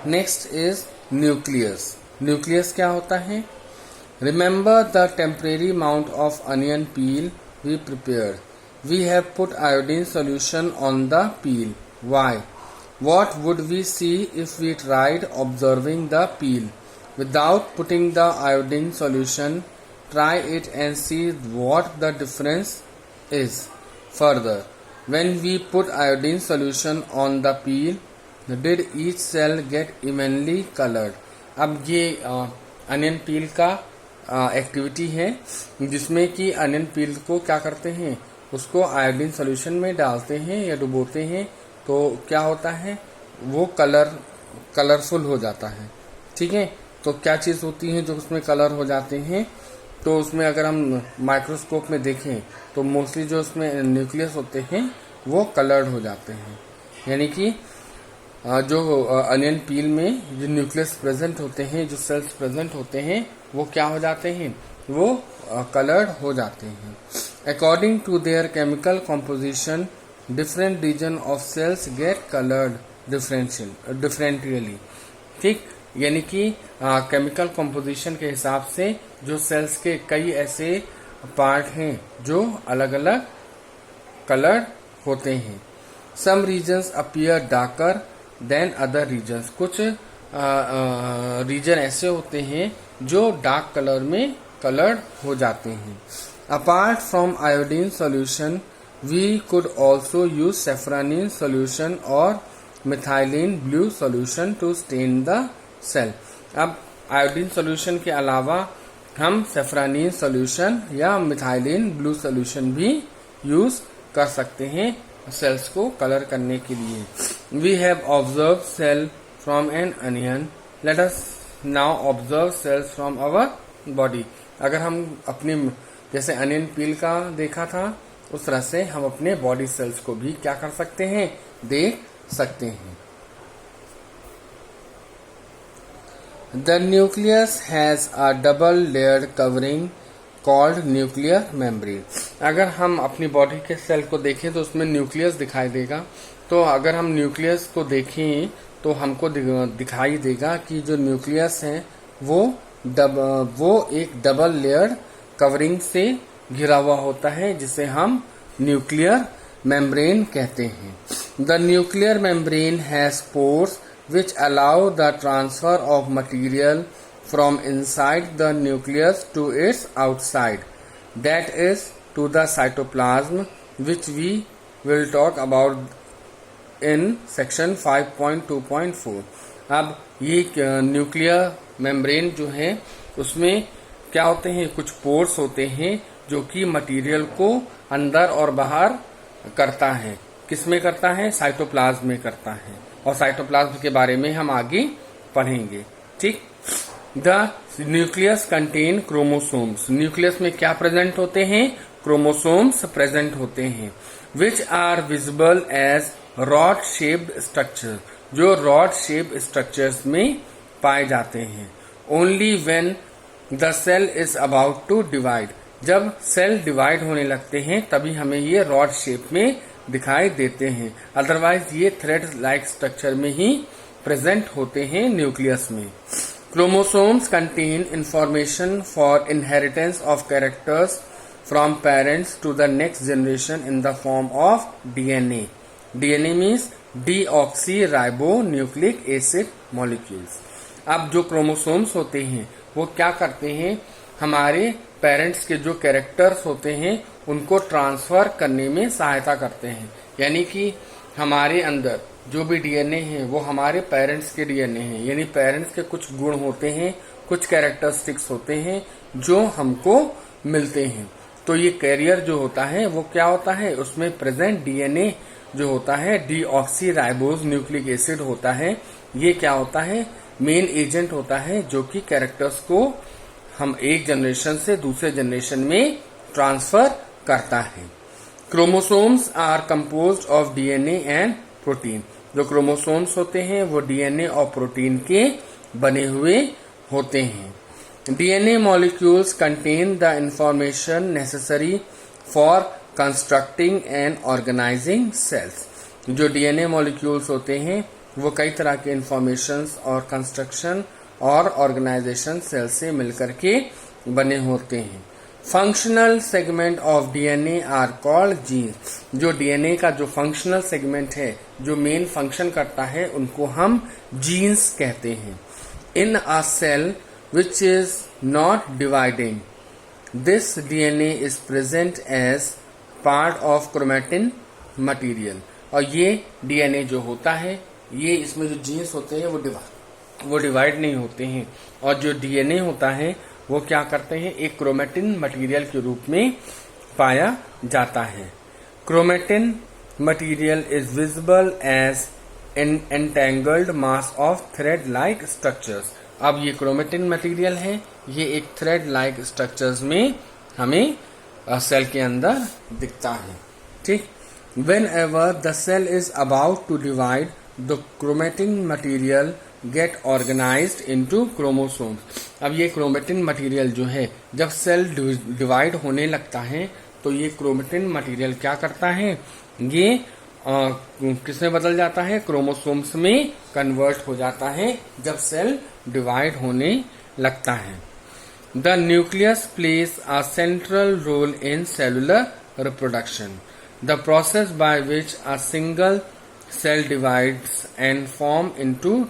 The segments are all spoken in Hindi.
Next is nucleus. न्यूक्लियस क्या होता है? Remember the temporary amount of onion peel we prepare. We have put iodine solution on the peel. Why? What would we see if we tried observing the peel without putting the iodine solution? Try it and see what the difference is. Further, when we put iodine solution on the peel, did each cell get evenly colored? अब ये अनियन पील का एक्टिविटी है जिसमें कि अनियन पील को क्या करते हैं, उसको आयोडीन सोल्यूशन में डालते हैं या डुबोते हैं, तो क्या होता है, वो कलरफुल हो जाता है। ठीक है, तो क्या चीज होती है जो उसमें कलर हो जाते हैं? तो उसमें अगर हम माइक्रोस्कोप में देखें तो मोस्टली जो उसमें न्यूक्लियस होते हैं वो कलर्ड हो जाते हैं। यानी कि जो अनियन पील में जो न्यूक्लियस प्रेजेंट होते हैं, जो सेल्स प्रेजेंट होते हैं, वो क्या हो जाते हैं, वो कलर्ड हो जाते हैं। According to their chemical composition different region of cells get coloured differently. ठीक, यानी कि केमिकल कॉम्पोजिशन के हिसाब से जो सेल्स के कई ऐसे पार्ट हैं जो अलग अलग कलर्ड होते हैं। Some regions appear darker than other regions. कुछ रीजन ऐसे होते हैं जो डार्क कलर में कलर्ड हो जाते हैं। Apart from iodine solution we could also use saffronin solution or methylene blue solution to stain the cell। अब आयोडीन सोल्यूशन के अलावा हम सेफ्रानिन सोल्यूशन या मिथाइलिन ब्लू सोल्यूशन भी यूज कर सकते हैं सेल्स को कलर करने के लिए। We have observe cell from an onion, let us now observe cells from our body. अगर हम अपने जैसे अनियन पील का देखा था, उस तरह से हम अपने बॉडी सेल्स को भी क्या कर सकते हैं, देख सकते हैं। The nucleus has a double layered covering called nuclear membrane. अगर हम अपनी बॉडी के सेल को देखें तो उसमें न्यूक्लियस दिखाई देगा। तो अगर हम न्यूक्लियस को देखें तो हमको दिखाई देगा कि जो न्यूक्लियस है वो एक डबल लेयर्ड कवरिंग से घिरा हुआ होता है, जिसे हम न्यूक्लियर मेम्ब्रेन कहते हैं। The nuclear membrane has pores which allow the transfer of material from inside the nucleus to its outside, that is to the cytoplasm, which we will talk about in section 5.2.4। अब ये न्यूक्लियर मेम्ब्रेन जो है उसमें क्या होते हैं, कुछ पोर्स होते हैं जो कि मटेरियल को अंदर और बाहर करता है। किसमें करता है? साइटोप्लाज्म में करता है, और साइटोप्लाज्म के बारे में हम आगे पढ़ेंगे। ठीक, the nucleus contain chromosomes. Nucleus में क्या प्रेजेंट होते हैं? क्रोमोसोम्स प्रेजेंट होते हैं, which are visible as rod shaped structure, जो रॉड शेप्ड स्ट्रक्चर्स में पाए जाते हैं। Only when the cell is about to divide, जब सेल डिवाइड होने लगते हैं तभी हमें ये रॉड शेप में दिखाई देते हैं, अदरवाइज ये थ्रेड लाइक स्ट्रक्चर में ही प्रेजेंट होते हैं न्यूक्लियस में। Chromosomes contain information for inheritance of characters from parents to the next generation in the form of DNA. DNA means deoxyribonucleic acid molecules. अब जो क्रोमोसोम्स होते हैं वो क्या करते हैं, हमारे पेरेंट्स के जो कैरेक्टर्स होते हैं उनको ट्रांसफर करने में सहायता करते हैं। यानी कि हमारे अंदर जो भी डीएनए है वो हमारे पेरेंट्स के डीएनए हैं, यानी पेरेंट्स के कुछ गुण होते हैं, कुछ कैरेक्टरिस्टिक्स होते हैं जो हमको मिलते हैं। तो ये कैरियर जो होता है वो क्या होता है, उसमें प्रेजेंट डीएनए जो होता है डीऑक्सी राइबोज न्यूक्लिक एसिड होता है। ये क्या होता है, मेन एजेंट होता है जो कि कैरेक्टर्स को हम एक जनरेशन से दूसरे जनरेशन में ट्रांसफर करता है। Chromosomes are composed of DNA and protein. जो क्रोमोसोम्स होते हैं वो डीएनए और प्रोटीन के बने हुए होते हैं। DNA molecules contain the information necessary for constructing and organising cells. जो डीएनए मॉलिक्यूल्स होते हैं वो कई तरह के इंफॉर्मेशंस और कंस्ट्रक्शन और ऑर्गेनाइजेशन सेल से मिलकर के बने होते हैं। Functional segment of DNA are called genes. जो डीएनए का जो फंक्शनल सेगमेंट है, जो मेन फंक्शन करता है, उनको हम जीन्स कहते हैं। इन अ cell which is not dividing, this DNA is present as part of chromatin material। और ये DNA जो होता है, ये इसमें जो जीन्स होते हैं वो डिवाइड नहीं होते हैं, और जो DNA होता है वो क्या करते हैं, एक क्रोमेटिन मटेरियल के रूप में पाया जाता है। Chromatin material is visible as an entangled mass of thread like structures. अब ये क्रोमेटिन मटेरियल है, ये एक थ्रेड लाइक स्ट्रक्चर्स में हमें सेल के अंदर दिखता है। ठीक, whenever the cell is about to divide, the chromatin material get organised into chromosomes. अब ये क्रोमेटिन मटेरियल जो है, जब सेल डिवाइड होने लगता है तो ये क्रोमेटिन मटेरियल क्या करता है, ये किसमें बदल जाता है, क्रोमोसोम्स में कन्वर्ट हो जाता है जब सेल डिवाइड होने लगता है। The nucleus plays a central role in cellular reproduction, the process by which a single cell divides and form into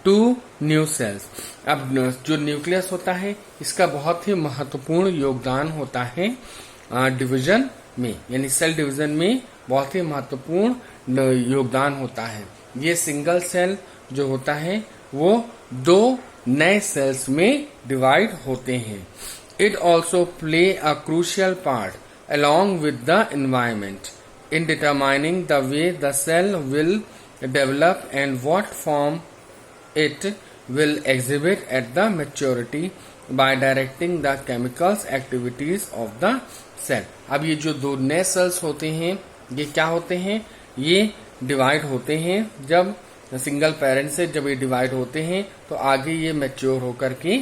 two new cells. अब जो न्यूक्लियस होता है, इसका बहुत ही महत्वपूर्ण योगदान होता है डिवीजन में, यानी सेल डिवीजन में बहुत ही महत्वपूर्ण योगदान होता है। ये सिंगल सेल जो होता है वो दो नए सेल्स में डिवाइड होते हैं। It also play a crucial part along with the environment in determining the way the cell will develop and what form it will exhibit at the maturity by directing the chemicals activities of the cell। अब ये जो दो नए सेल्स होते हैं, ये क्या होते हैं, ये डिवाइड होते हैं जब सिंगल पेरेंट से जब ये डिवाइड होते हैं तो आगे ये मैच्योर होकर के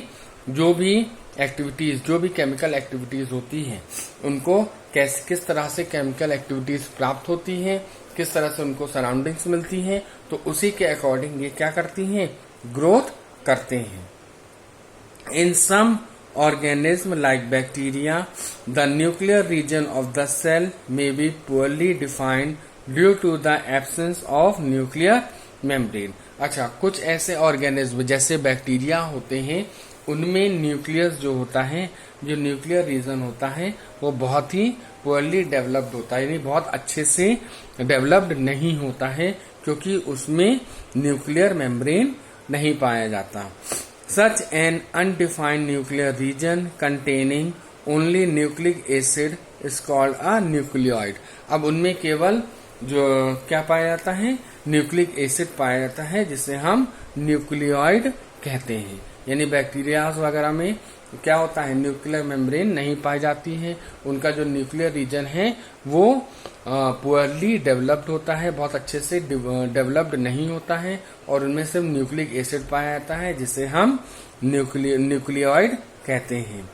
जो भी एक्टिविटीज, जो भी केमिकल एक्टिविटीज होती हैं, उनको किस तरह से केमिकल एक्टिविटीज प्राप्त होती हैं, किस तरह से उनको सराउंडिंग्स मिलती हैं, तो उसी के अकॉर्डिंग ये क्या करती हैं, ग्रोथ करते हैं। इन सम organism like bacteria, the nuclear region of the cell may be poorly defined due to the absence of nuclear membrane। अच्छा, कुछ ऐसे ऑर्गेनिज्म जैसे बैक्टीरिया होते हैं, उनमें न्यूक्लियस जो होता है, जो न्यूक्लियर रीजन होता है, वो बहुत ही पुअरली डेवलप्ड होता है, यानी बहुत अच्छे से डेवलप्ड नहीं होता है, क्योंकि उसमें न्यूक्लियर मेम्ब्रेन नहीं पाया जाता। Such an undefined nuclear region containing only nucleic acid is called a nucleoid। अब उनमें केवल जो क्या पाया जाता है, न्यूक्लिक एसिड पाया जाता है, जिसे हम न्यूक्लियोइड कहते हैं। यानी बैक्टीरिया वगैरह में क्या होता है, न्यूक्लियर मेम्ब्रेन नहीं पाई जाती है, उनका जो न्यूक्लियर रीजन है वो पुअरली डेवलप्ड होता है, बहुत अच्छे से डेवलप्ड नहीं होता है, और उनमें सिर्फ न्यूक्लिक एसिड पाया जाता है, जिसे हम न्यूक्लियोइड कहते हैं।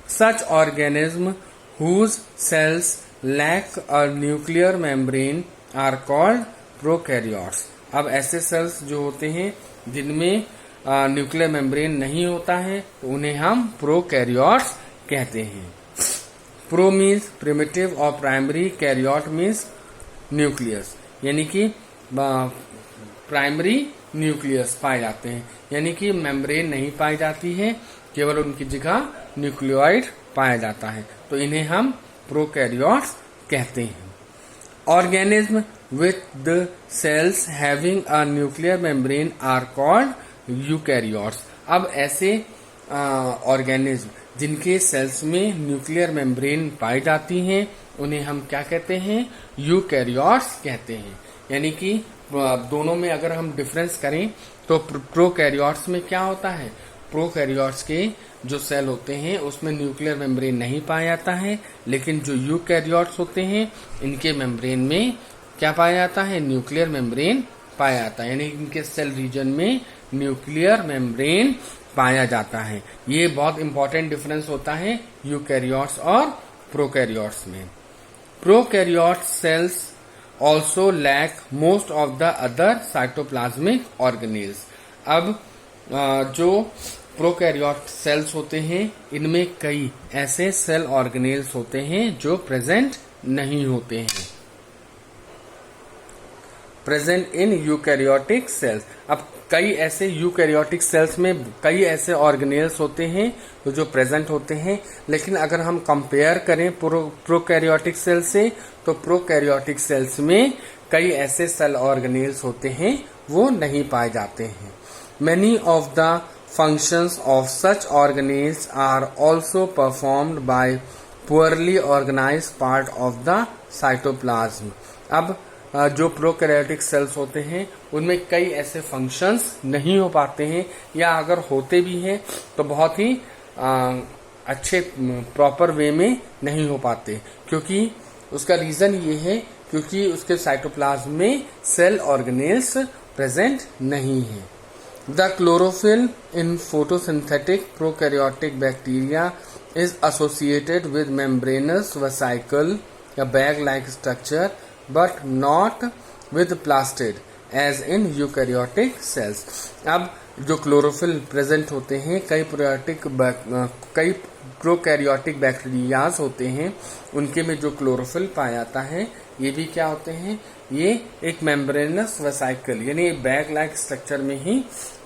Such organisms whose cells lack a nuclear membrane are called prokaryotes. अब ऐसे सेल्स जो होते हैं जिनमें न्यूक्लियर मेम्ब्रेन नहीं होता है, तो उन्हें हम प्रोकैरियोट्स कहते हैं। प्रो मीन्स प्रिमिटिव और प्राइमरी, कैरियोट मीन्स न्यूक्लियस, यानी कि प्राइमरी न्यूक्लियस पाए जाते हैं, यानी कि मेम्ब्रेन नहीं पाई जाती है, केवल उनकी जगह न्यूक्लियोइड पाया जाता है, तो इन्हें हम प्रोकैरियोट्स कहते हैं। Organism with the cells having a nuclear membrane are called eukaryotes. अब ऐसे ऑर्गेनिज्म जिनके सेल्स में न्यूक्लियर मेम्ब्रेन पाई जाती हैं, उन्हें हम क्या कहते हैं, यूकैरियोट्स कहते हैं। यानी कि दोनों में अगर हम डिफरेंस करें तो प्रोकैरियोट्स में क्या होता है, प्रोकैरियोट्स के जो सेल होते हैं उसमें न्यूक्लियर मेम्ब्रेन नहीं पाया जाता है, लेकिन जो यूकैरियोट्स होते हैं इनके मेम्ब्रेन में क्या पाया जाता है, न्यूक्लियर मेम्ब्रेन पाया जाता है, यानी इनके सेल रीजन में न्यूक्लियर मेम्ब्रेन पाया जाता है। ये बहुत इंपॉर्टेंट डिफरेंस होता है यूकैरियोट्स और प्रोकैरियोट्स में। Prokaryote cells also lack most of the other cytoplasmic organelles. अब जो प्रोकैरियोट सेल्स होते हैं इनमें कई ऐसे सेल ऑर्गेनेल्स होते हैं जो प्रेजेंट नहीं होते हैं प्रेजेंट इन यूकैरियोटिक सेल्स। अब कई ऐसे यूकैरियोटिक सेल्स में कई ऐसे ऑर्गेनेल्स होते हैं जो प्रेजेंट होते हैं, लेकिन अगर हम कंपेयर करें प्रोकैरियोटिक सेल से तो प्रोकैरियोटिक सेल्स में कई ऐसे सेल ऑर्गेनेल्स होते हैं वो नहीं पाए जाते हैं। Many of the functions of such organelles are also performed by poorly organized part of the cytoplasm. अब जो प्रोकैरियोटिक सेल्स होते हैं उनमें कई ऐसे फंक्शंस नहीं हो पाते हैं, या अगर होते भी हैं तो बहुत ही अच्छे प्रॉपर वे में नहीं हो पाते, क्योंकि उसका रीजन ये है क्योंकि उसके साइटोप्लाज्म में सेल ऑर्गेनेल्स प्रेजेंट नहीं है। The chlorophyll in photosynthetic prokaryotic bacteria is associated with membranous vesicle, a bag-like structure, but not with plastid as in eukaryotic cells. अब जो क्लोरोफिल प्रेजेंट होते हैं कई प्रोकैरियोटिक बैक्टीरियाज होते हैं उनके में जो क्लोरोफिल पाया जाता है ये भी क्या होते हैं, ये एक मेम्ब्रेनस वेसिकल यानी बैग लाइक स्ट्रक्चर में ही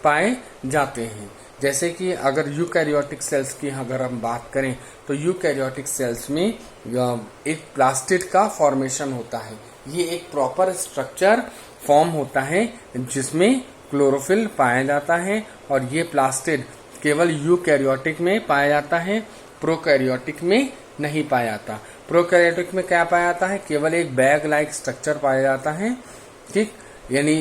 पाए जाते हैं। जैसे कि अगर यूकैरियोटिक सेल्स की अगर हम बात करें तो यूकैरियोटिक सेल्स में एक प्लास्टिड का फॉर्मेशन होता है। ये एक प्रॉपर स्ट्रक्चर फॉर्म होता है जिसमें क्लोरोफिल पाया जाता है, और ये प्लास्टिड केवल यूकैरियोटिक में पाया जाता है, प्रोकैरियोटिक में नहीं पाया जाता। प्रोकैरियोटिक में क्या पाया जाता है, केवल एक बैग लाइक स्ट्रक्चर पाया जाता है, ठीक, यानी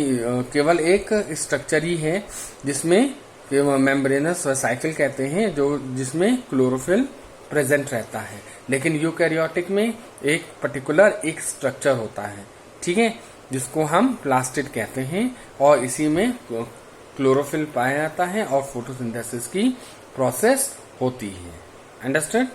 केवल एक स्ट्रक्चर ही है जिसमें मेम्ब्रेनस वेसिकल कहते हैं जिसमें क्लोरोफिल प्रेजेंट रहता है। लेकिन यूकैरियोटिक में एक पर्टिकुलर एक स्ट्रक्चर होता है, ठीक है, जिसको हम प्लास्टिड कहते हैं, और इसी में क्लोरोफिल पाया जाता है और फोटोसिंथेसिस की प्रोसेस होती है। अंडरस्टैंड?